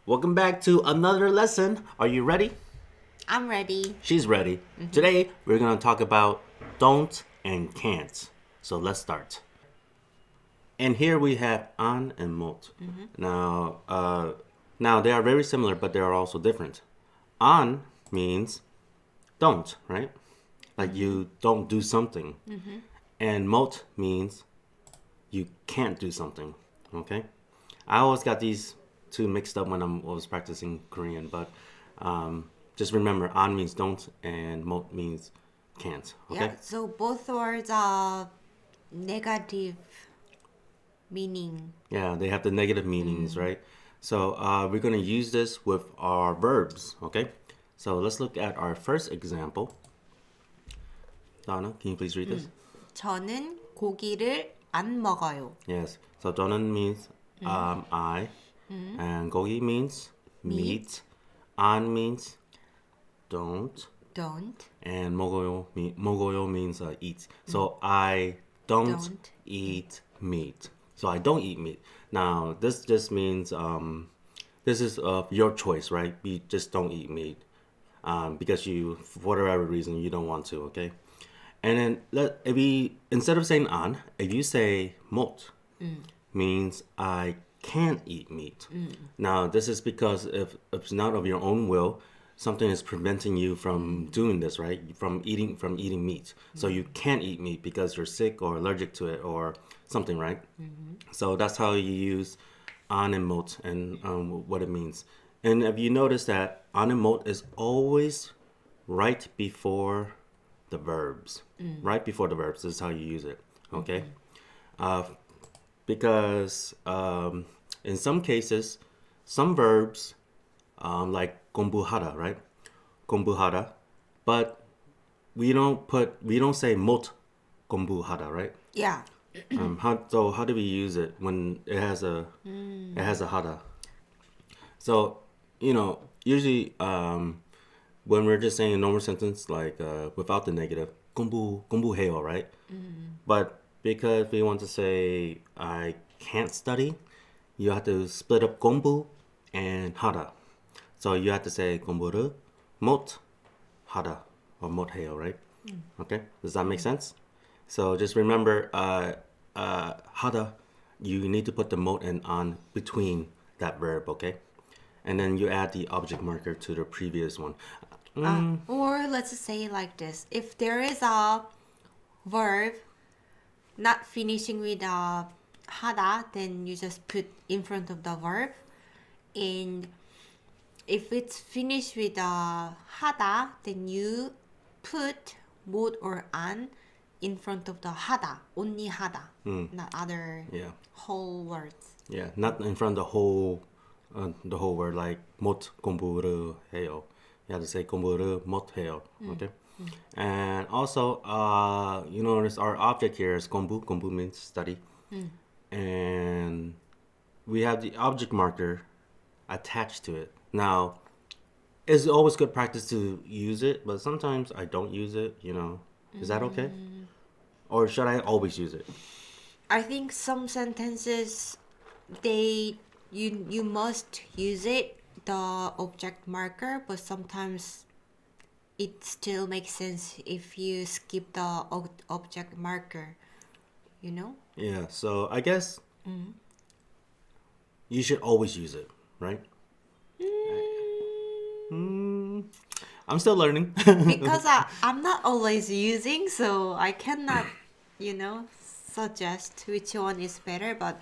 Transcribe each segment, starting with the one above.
Welcome back to another lesson. Are you ready? I'm ready. She's ready. Today we're going to talk about don't and can't. So let's start. And here we have an and mot. Now they are very similar, but they are also different. An means don't, right? Like you don't do something. And mot means you can't do something. Okay? I always got these two mixed up when I was practicing Korean, but just remember, an means don't and mot means can't. Okay? Yeah, so both words are negative meaning. Yeah, they have the negative meanings, right? So we're going to use this with our verbs. Okay? So let's look at our first example. Donna, can you please read this? 저는 고기를 안 먹어요. Yes. So 저는 means I, and 고기 means meat. 안 means don't, Don't. and 먹어요 means eat. So I don't eat meat. So I don't eat meat. Now this just means this is your choice, right? You just don't eat meat because you, for whatever reason, you don't want to. Okay. And then if we, instead of saying an, if you say mot, means I can't eat meat. Now this is because if it's not of your own will, something is preventing you from doing this, right? From eating meat. So you can't eat meat because you're sick or allergic to it or something, right? So that's how you use an and mot and what it means. And if you notice that an and mot is always right before the verbs. Right before the verbs is how you use it. Okay? Because in some cases, some verbs, like 공부하다, right? 공부하다, but we don't say 못 공부하다, right? Yeah. How do we use it when it has a hada? So usually when we're just saying a normal sentence like without the negative, 공부해요, right? But because we want to say I can't study, you have to split up 공부 and 하다. So you have to say 공부를 못 하다 or 못 해요, right? Okay, does that make sense? So just remember, 하다, you need to put the mot and an between that verb, okay? And then you add the object marker to the previous one. Or let's say it like this. If there is a verb not finishing with a 하다, then you just put in front of the verb. And if it's finished with a 하다, then you put 못 or an in front of the 하다, only 하다, not other Yeah. whole words. Yeah, not in front of the whole word like 못 공부를 해요. You have to say 공부를 못 해요. Okay. And also, you notice our object here is 공부. 공부 means study, and we have the object marker attached to it. Now, it's always good practice to use it, but sometimes I don't use it. Is that okay? Or should I always use it? I think some sentences you must use it, the object marker, but sometimes it still makes sense if you skip the object marker, you know? Yeah. So I guess you should always use it, right? I'm still learning. Because I'm not always using, so I cannot, suggest which one is better. But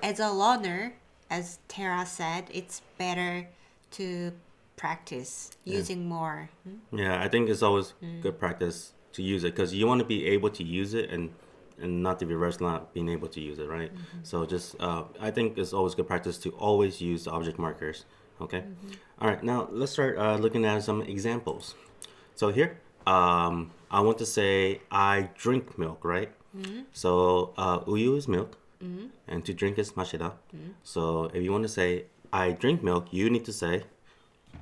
as a learner, as Tara said, it's better to practice using more. Yeah, I think it's always good practice to use it because you want to be able to use it and not the reverse, not being able to use it, right? So just I think it's always good practice to always use the object markers. Okay. All right. Now let's start looking at some examples. So here, I want to say I drink milk, right? So 우유 is milk, and to drink is 마시다. So if you want to say I drink milk, you need to say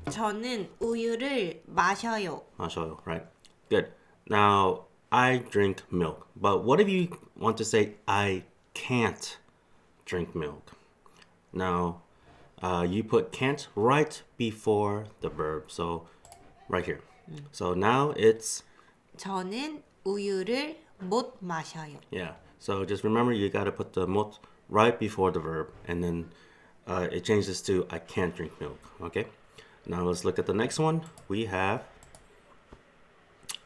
저는 우유를 마셔요. 마셔요, right? Good. Now I drink milk, but what if you want to say I can't drink milk? Now you put can't right before the verb. So right here. So now it's 저는 우유를 못 마셔요. yeah. So just remember you got to put the 못 right before the verb, and then it changes to I can't drink milk. Okay. Now let's look at the next one. We have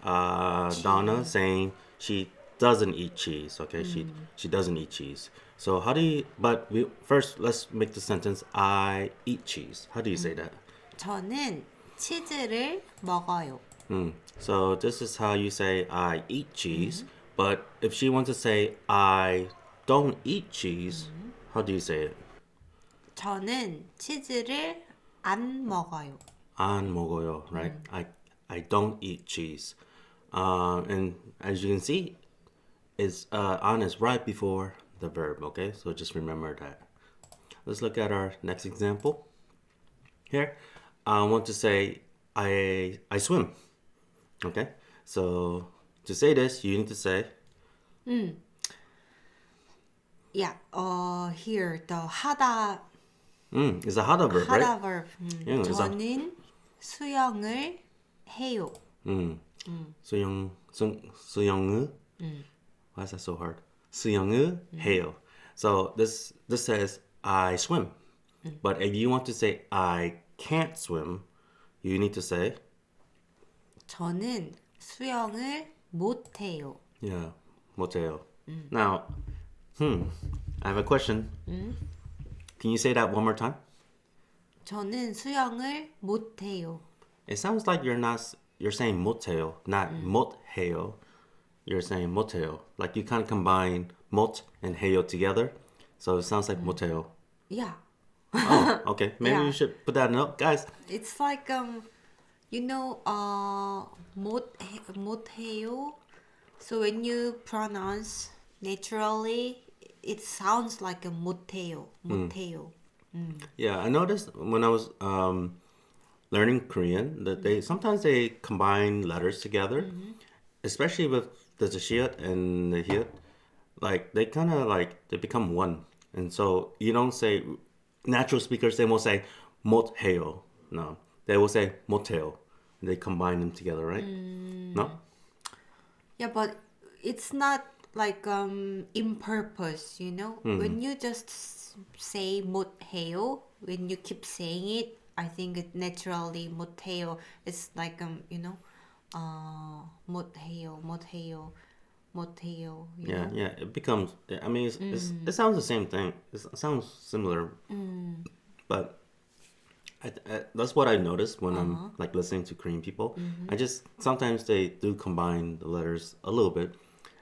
Donna saying she doesn't eat cheese. Okay, she doesn't eat cheese. So how do you? But we first let's make the sentence. I eat cheese. How do you say that? 저는 치즈를 먹어요. So this is how you say I eat cheese. But if she wants to say I don't eat cheese, how do you say it? 저는 치즈를 안 먹어요. 안 먹어요, right? I don't eat cheese. And as you can see, is on is right before the verb, okay? So just remember that. Let's look at our next example. Here, I want to say I swim. Okay? So to say this, you need to say Yeah, here the 하다 it's a 하다 verb, right? 하다 verb. Yeah, it's a- 저는 수영을 해요. 수영을 why is that so hard? 수영을 해요. So this says I swim. But if you want to say I can't swim, you need to say 저는 수영을 못 해요. yeah, 못해요. Now, I have a question. Can you say that one more time? 저는 수영을 못 해요. It sounds like you're saying 못해요, not 못해요. You're saying 못해요. Like you kind of combine 못 and 해요 together. So it sounds like 못해요. Yeah. Oh, okay. Maybe Yeah. you should put that in up. Guys, It's like you know 못 해요. So when you pronounce naturally, it sounds like a 못 해요. 못 해요. yeah, I noticed when I was learning Korean that they sometimes they combine letters together, especially with the shiat and the hiat. Like they kind of like they become one, and so you don't say natural speakers. They won't say 못 해요. No, they will say 못해요. And they combine them together, right? No. Yeah, but it's not like in purpose, you know. When you just say 못 해요, when you keep saying it, I think it naturally 못 해요. It's like you know, 못 해요, 못 해요, 못 해요. You Yeah, know? yeah. It becomes. I mean, it sounds the same thing. It sounds similar, but that's what I noticed when I'm like listening to Korean people. I just sometimes they do combine the letters a little bit,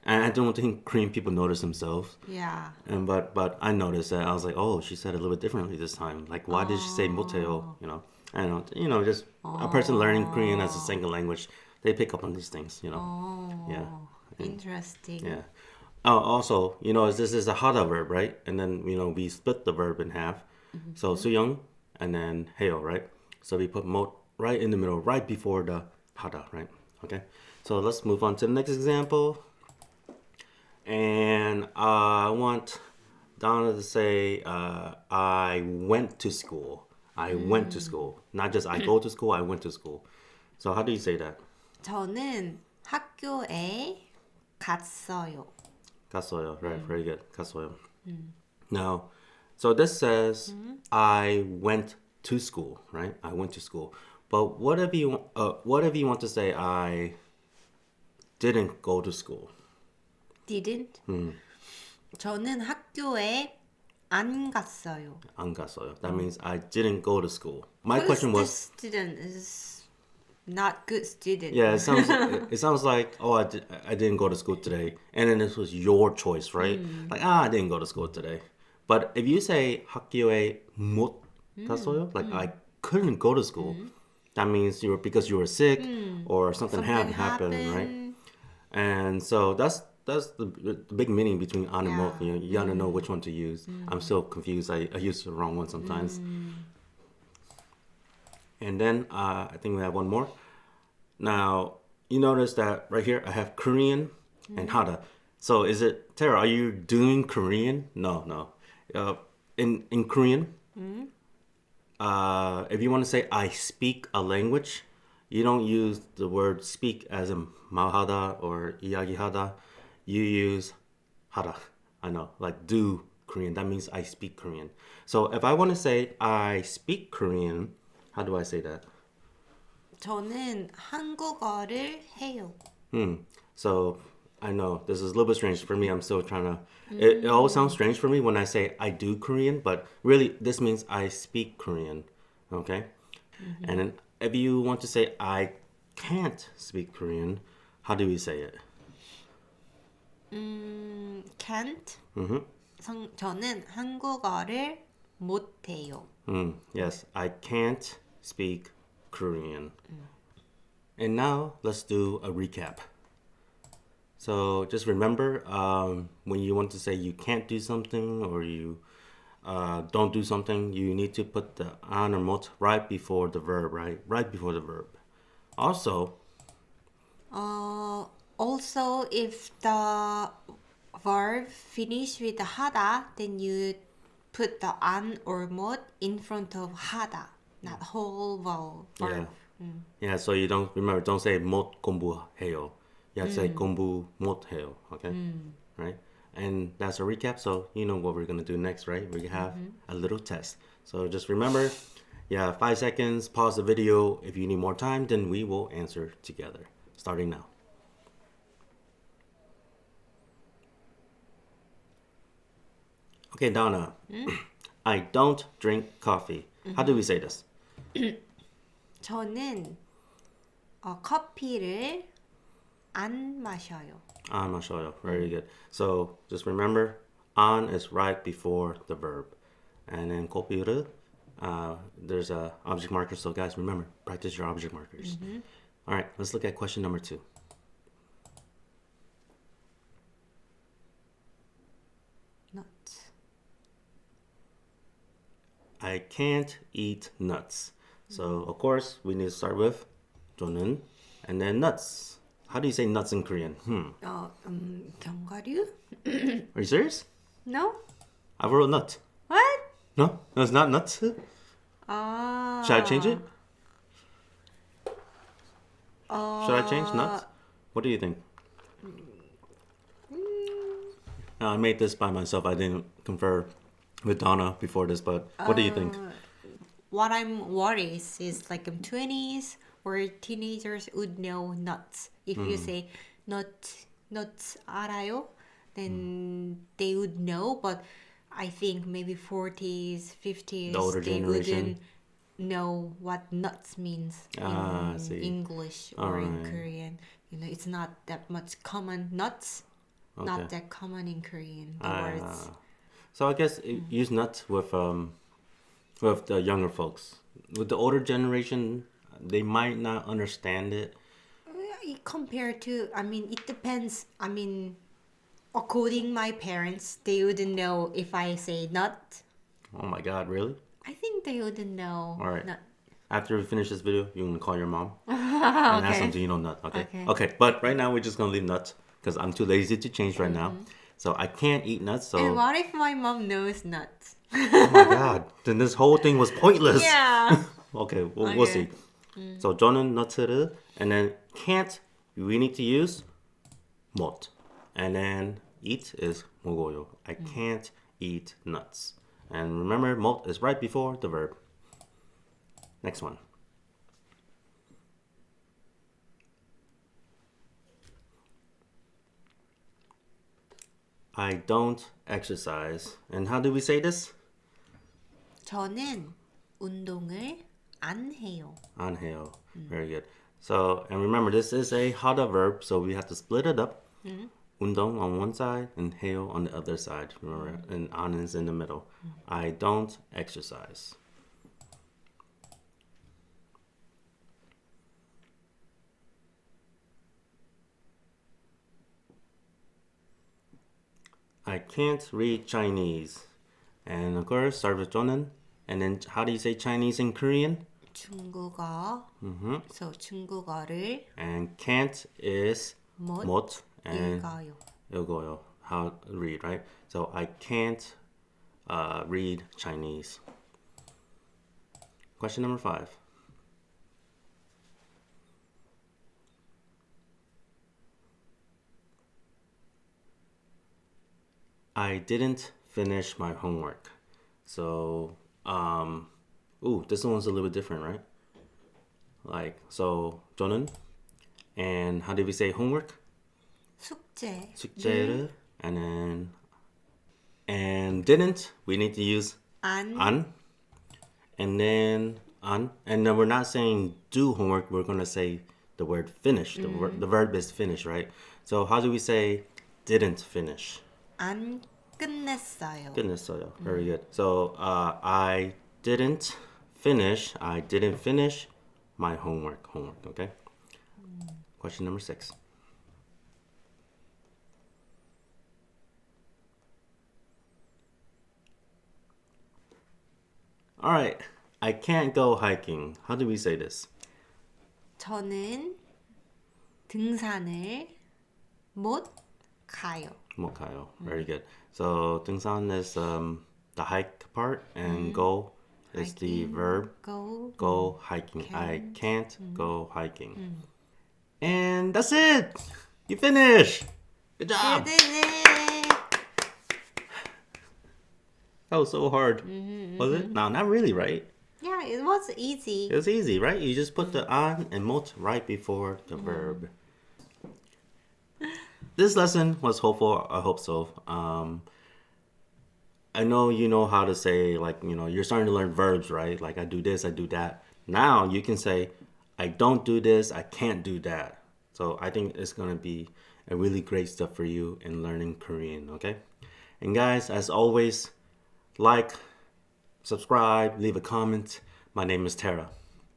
and I don't think Korean people notice themselves. Yeah. And but I noticed that I was like, oh, she said it a little bit differently this time. Like, why did she say 못해요? You know, I don't know. You know, just a person learning Korean as a second language, they pick up on these things. You know. Oh. Yeah. Interesting. Yeah. Oh, also, you know, this is a hada verb, right? And then, you know, we split the verb in half. So 수영 and then 해요, right? So we put 못 right in the middle, right before the hada, right? Okay. So let's move on to the next example. And I want Donna to say, I went to school. I went to school. Not just I go to school, I went to school. So how do you say that? 저는 학교에 갔어요. 갔어요. Right, very good. 갔어요. Now, so this says I went to school, right? I went to school. But what if you want to say I didn't go to school? Didn't? 저는 학교에 안 갔어요. 안 갔어요. That means I didn't go to school. My Who's question the was student is not good student. yeah, it sounds like oh I didn't go to school today, and then this was your choice, right? Like I didn't go to school today. But if you say 학교에 못 갔어요, like I couldn't go to school, that means because you were sick or something had happened, right? And so that's the big meaning between an and 못. You gotta know which one to use. I'm still confused. I use the wrong one sometimes. And then I think we have one more. Now you notice that right here I have Korean and hada. So is it Tara? Are you doing Korean? No. In Korean, if you want to say I speak a language, you don't use the word speak as in 말하다 or 이야기하다. You use 하다. I know, like do Korean. That means I speak Korean. So if I want to say I speak Korean, how do I say that? 저는 한국어를 해요. So I know this is a little bit strange for me. I'm still trying to. It always sounds strange for me when I say I do Korean, but really this means I speak Korean. Okay, and then if you want to say I can't speak Korean, how do we say it? Can't. 저는 한국어를 못해요. Yes, I can't speak Korean. And now let's do a recap. So just remember, when you want to say you can't do something or you don't do something, you need to put the an or mot right before the verb, right? Right before the verb. Also, Also, if the verb finish with 하다, then you put the an or 못 in front of 하다, not whole verb. yeah, so you don't say 못 공부해요. You have to say 공부 못해요, okay? Right? And that's a recap, so you know what we're gonna do next, right? We have a little test. So just remember, 5 seconds, pause the video. If you need more time, then we will answer together. Starting now. Okay, Donna. I don't drink coffee. How do we say this? 저는 커피를 안 마셔요. 안 마셔요. Very good. So just remember, an is right before the verb. And then 커피를, there's a object marker. So guys, remember, practice your object markers. All right, let's look at question number 2. Nuts. I can't eat nuts. So of course we need to start with 저는 and then nuts. How do you say nuts in Korean? 견과류? Are you serious? No? I wrote nut. What? No, it's not nuts. Should I change it? Should I change nuts? What do you think? I made this by myself. I didn't confer with Donna before this, but what do you think? What I'm worried is like 20s or teenagers would know nuts. If you say nuts 알아요, then they would know. But I think maybe 40s, 50s, The older they generation. wouldn't know what nuts means I in see. English or in Alright. Korean. You know, it's not that much common. Nuts, Okay. not that common in Korean. The words. So I guess use nuts with the younger folks. With the older generation, they might not understand it. Compared to, I mean, it depends. I mean, according my parents, they wouldn't know if I say nut. Oh my God, really? I think they wouldn't know. All right. Nut. After we finish this video, you can call your mom and ask them, do you know nut? Okay. Okay. But right now we're just gonna leave nuts because I'm too lazy to change right now. So I can't eat nuts. So And what if my mom knows nuts? oh my God, then this whole thing was pointless. Yeah. Okay, we'll see. So 저는 nut를 and then can't we need to use 못 and then eat is 먹어요. I can't eat nuts. And remember, 못 is right before the verb. Next one. I don't exercise. And how do we say this? 저는 운동을 안 해요. 안 해요. Very good. So, and remember, this is a 하다 verb, so we have to split it up. 운동 on one side and 해요 on the other side. Remember, and 안 is in the middle. I don't exercise. I can't read Chinese. And of course, start with 저는. And then, how do you say Chinese in Korean? 중국어. So 중국어를 And can't is 못 못 and 읽어요. 읽어요. How read, right? So I can't read Chinese. Question number 5. I didn't finish my homework. So, this one's a little bit different, right? Like, so, 저는, and how did we say homework? 숙제. 숙제를, and didn't, we need to use 안. and then and then we're not saying do homework, we're going to say the word finish. The verb is finish, right? So how do we say didn't finish? 안 끝냈어요. 끝냈어요. Very good. So I didn't finish my homework, okay? Question number 6. All right, I can't go hiking. How do we say this? 저는 등산을 못 가요. 못 가요. Very good. So 등산 is the hike part, and go is the Hiking. verb. Go. Hiking. Can't. I can't go hiking. And that's it. You finished. Good job. 네네. That was so hard. Was it? No, not really, right? Yeah, it was easy. It was easy, right? You just put the an and mot right before the verb. This lesson was hopeful. I hope so. I know you know how to say, like, you're starting to learn verbs, right? Like, I do this, I do that. Now you can say, I don't do this, I can't do that. So I think it's going to be a really great step for you in learning Korean, okay? And guys, as always, like, subscribe, leave a comment. My name is Tara.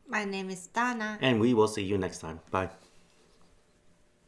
My name is Dana. And we will see you next time. Bye.